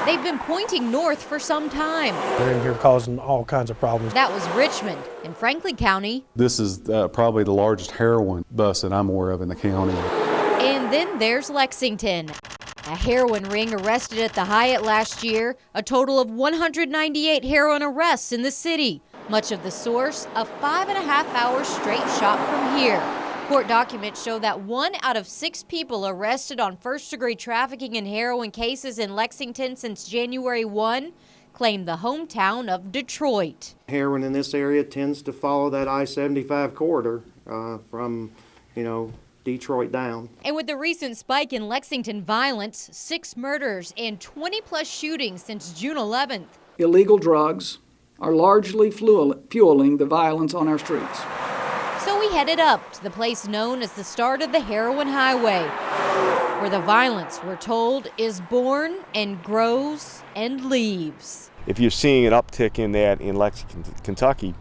They've been pointing north for some time. They're in here causing all kinds of problems. That was Richmond in Franklin County. This is probably the largest heroin bust that I'm aware of in the county. And then there's Lexington. A heroin ring arrested at the Hyatt last year, a total of 198 heroin arrests in the city. Much of the source, a 5.5-hour straight shot from here. Court documents show that 1 out of 6 people arrested on first-degree trafficking and heroin cases in Lexington since January 1 claim the hometown of Detroit. Heroin in this area tends to follow that I-75 corridor from, Detroit down. And with the recent spike in Lexington violence, 6 murders and 20-plus shootings since June 11th. Illegal drugs are largely fueling the violence on our streets. So we headed up to the place known as the start of the heroin highway, where the violence, we're told, is born and grows and leaves. If you're seeing an uptick in that in Lexington, Kentucky,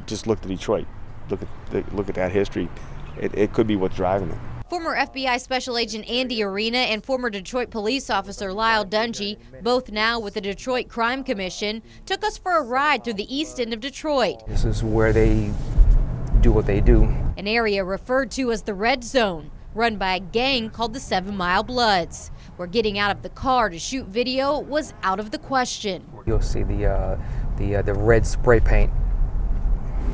just look to Detroit. Look at that history. It could be what's driving it. Former FBI Special Agent Andy Arena and former Detroit police officer Lyle Dungy, both now with the Detroit Crime Commission, took us for a ride through the east end of Detroit. This is where they do what they do. An area referred to as the Red Zone, run by a gang called the 7 Mile Bloods, where getting out of the car to shoot video was out of the question. You'll see the red spray paint.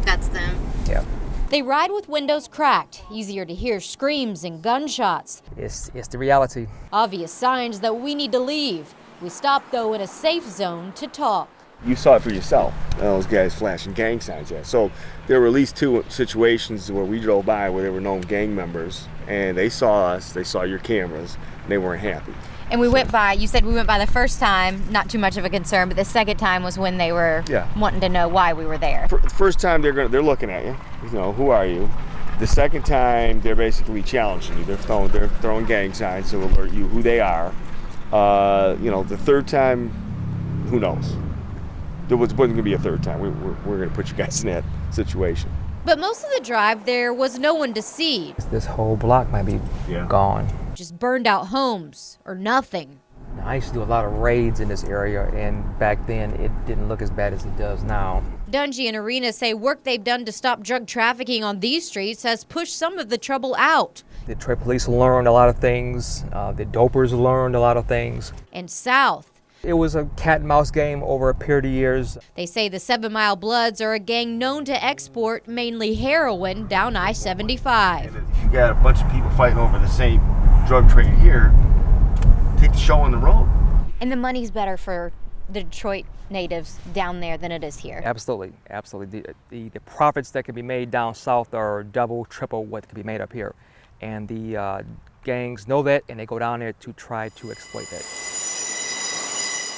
That's them. Yeah. They ride with windows cracked, easier to hear screams and gunshots. It's the reality. Obvious signs that we need to leave. We stopped, though, in a safe zone to talk. You saw it for yourself, those guys flashing gang signs at. So there were at least 2 situations where we drove by where there were known gang members, and they saw us, they saw your cameras, and they weren't happy. And we went by, you said we went by the first time, not too much of a concern, but the second time was when they were wanting to know why we were there. First time they're looking at you, who are you? The second time they're basically challenging you. They're throwing gang signs to alert you who they are. The third time, who knows? There wasn't going to be a third time. We're going to put you guys in that situation. But most of the drive there was no one to see. This whole block might be gone. Just burned out homes or nothing. I used to do a lot of raids in this area, and back then it didn't look as bad as it does now. Dungy and Arena say work they've done to stop drug trafficking on these streets has pushed some of the trouble out. The Detroit police learned a lot of things. The dopers learned a lot of things. And south. It was a cat and mouse game over a period of years. They say the 7 Mile Bloods are a gang known to export mainly heroin down I-75. And if you got a bunch of people fighting over the same drug trade here, take the show on the road. And the money's better for the Detroit natives down there than it is here. Absolutely, absolutely. The profits that can be made down south are double, triple what can be made up here. And the gangs know that, and they go down there to try to exploit that.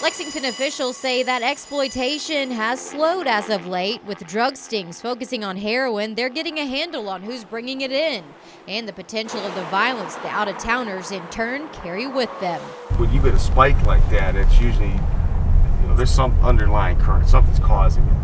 Lexington officials say that exploitation has slowed as of late. With drug stings focusing on heroin, they're getting a handle on who's bringing it in and the potential of the violence the out-of-towners in turn carry with them. When you get a spike like that, it's usually, there's some underlying current, something's causing it.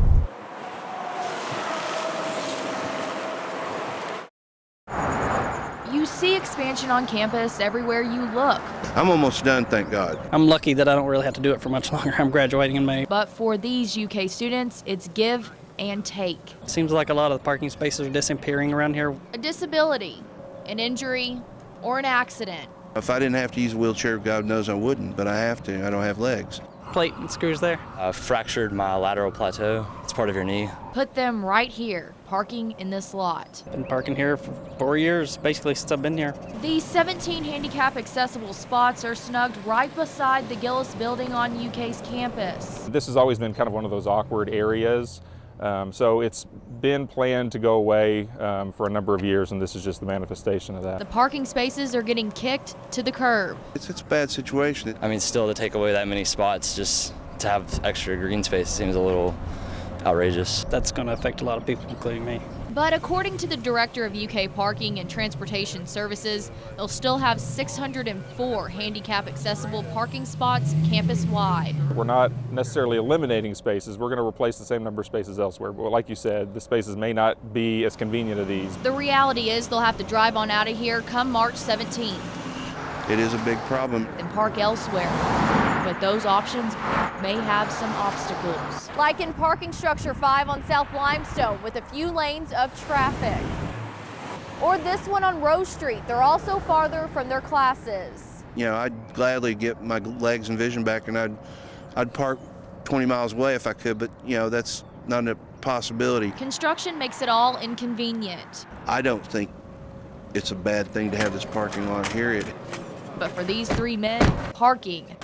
You see expansion on campus everywhere you look. I'm almost done, thank God. I'm lucky that I don't really have to do it for much longer. I'm graduating in May. But for these UK students, it's give and take. It seems like a lot of the parking spaces are disappearing around here. A disability, an injury, or an accident. If I didn't have to use a wheelchair, God knows I wouldn't, but I have to. I don't have legs. Plate and screws there. I fractured my lateral plateau. It's part of your knee. Put them right here, parking in this lot. Been parking here for 4 years, basically since I've been here. These 17 handicap accessible spots are snugged right beside the Gillis building on UK's campus. This has always been kind of one of those awkward areas. So it's been planned to go away for a number of years, and this is just the manifestation of that. The parking spaces are getting kicked to the curb. It's a bad situation. I mean, still to take away that many spots just to have extra green space seems a little outrageous. That's going to affect a lot of people, including me. But according to the Director of UK Parking and Transportation Services, they'll still have 604 handicap accessible parking spots campus-wide. We're not necessarily eliminating spaces. We're going to replace the same number of spaces elsewhere. But like you said, the spaces may not be as convenient as these. The reality is they'll have to drive on out of here come March 17th. It is a big problem. And park elsewhere. but those options may have some obstacles. Like in parking structure 5 on South Limestone with a few lanes of traffic. Or this one on Rose Street. They're also farther from their classes. You know, I'd gladly get my legs and vision back, and I'd park 20 miles away if I could, but you know, that's not a possibility. Construction makes it all inconvenient. I don't think it's a bad thing to have this parking lot here. But for these 3 men, parking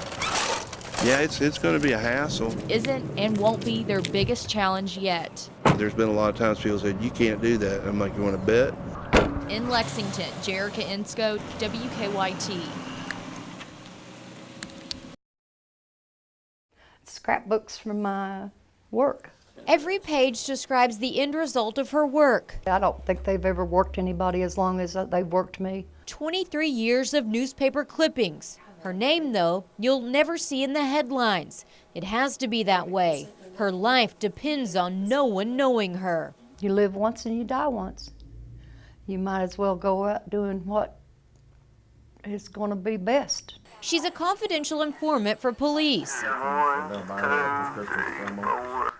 Yeah, it's going to be a hassle. isn't and won't be their biggest challenge yet. There's been a lot of times people said, you can't do that. I'm like, you want to bet? In Lexington, Jerica Ensko, WKYT. Scrapbooks from my work. Every page describes the end result of her work. I don't think they've ever worked anybody as long as they've worked me. 23 years of newspaper clippings. Her name, though, you'll never see in the headlines. It has to be that way. Her life depends on no one knowing her. You live once and you die once. You might as well go out doing what is going to be best. She's a confidential informant for police.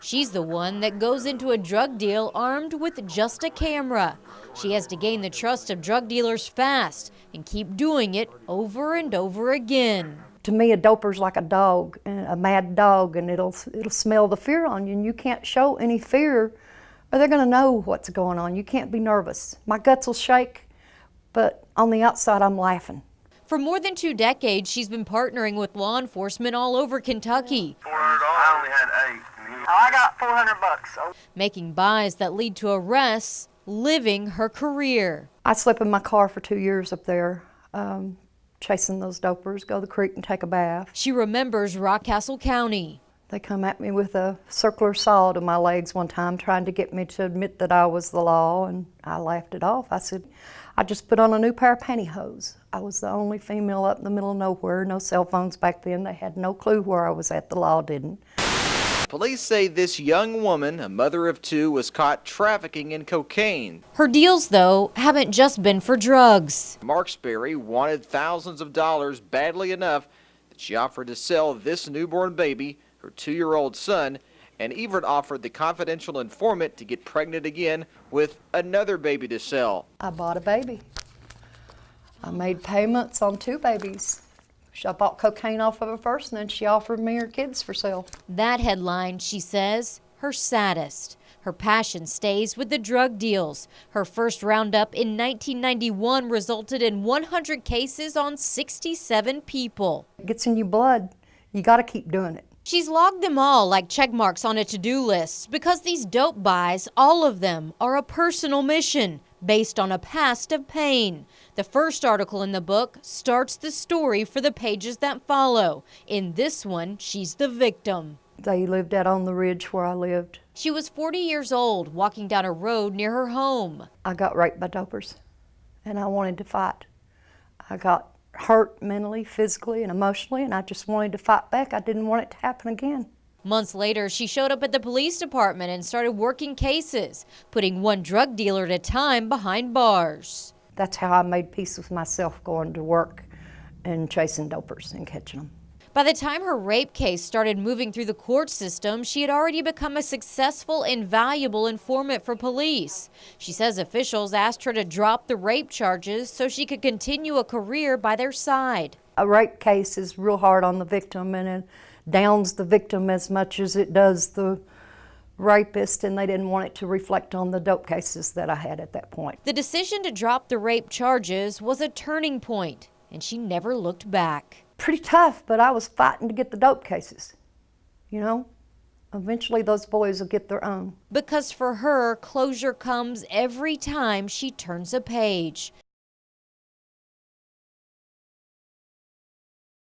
She's the one that goes into a drug deal armed with just a camera. She has to gain the trust of drug dealers fast and keep doing it over and over again. To me, a doper's like a dog, a mad dog, and it'll smell the fear on you, and you can't show any fear or they're going to know what's going on. You can't be nervous. My guts will shake, but on the outside, I'm laughing. For more than 2 decades, she's been partnering with law enforcement all over Kentucky. I only had 8. I got $400. Making buys that lead to arrests, living her career. I slept in my car for 2 years up there, chasing those dopers, go to the creek and take a bath. She remembers Rockcastle County. They come at me with a circular saw to my legs one time, trying to get me to admit that I was the law, and I laughed it off. I said, I just put on a new pair of pantyhose. I was the only female up in the middle of nowhere, no cell phones back then. They had no clue where I was at, the law didn't. Police say this young woman, a mother of 2, was caught trafficking in cocaine. Her deals, though, haven't just been for drugs. Marksberry wanted thousands of dollars badly enough that she offered to sell this newborn baby, her 2-year-old son, and even offered the confidential informant to get pregnant again with another baby to sell. I bought a baby. I made payments on 2 babies. I bought cocaine off of her first, and then she offered me her kids for sale. That headline, she says, her saddest. Her passion stays with the drug deals. Her first roundup in 1991 resulted in 100 cases on 67 people. It gets in your blood. You got to keep doing it. She's logged them all like check marks on a to-do list because these dope buys, all of them, are a personal mission based on a past of pain. The first article in the book starts the story for the pages that follow. In this one, she's the victim. They lived out on the ridge where I lived. She was 40 years old, walking down a road near her home. I got raped by dopers, and I wanted to fight. I got hurt mentally, physically, and emotionally, and I just wanted to fight back. I didn't want it to happen again. Months later, she showed up at the police department and started working cases, putting one drug dealer at a time behind bars. That's how I made peace with myself, going to work and chasing dopers and catching them. By the time her rape case started moving through the court system, she had already become a successful and valuable informant for police. She says officials asked her to drop the rape charges so she could continue a career by their side. A rape case is real hard on the victim, and it downs the victim as much as it does the rapist, and they didn't want it to reflect on the dope cases that I had at that point. The decision to drop the rape charges was a turning point, and she never looked back. Pretty tough, but I was fighting to get the dope cases, you know? Eventually those boys will get their own. Because for her, closure comes every time she turns a page.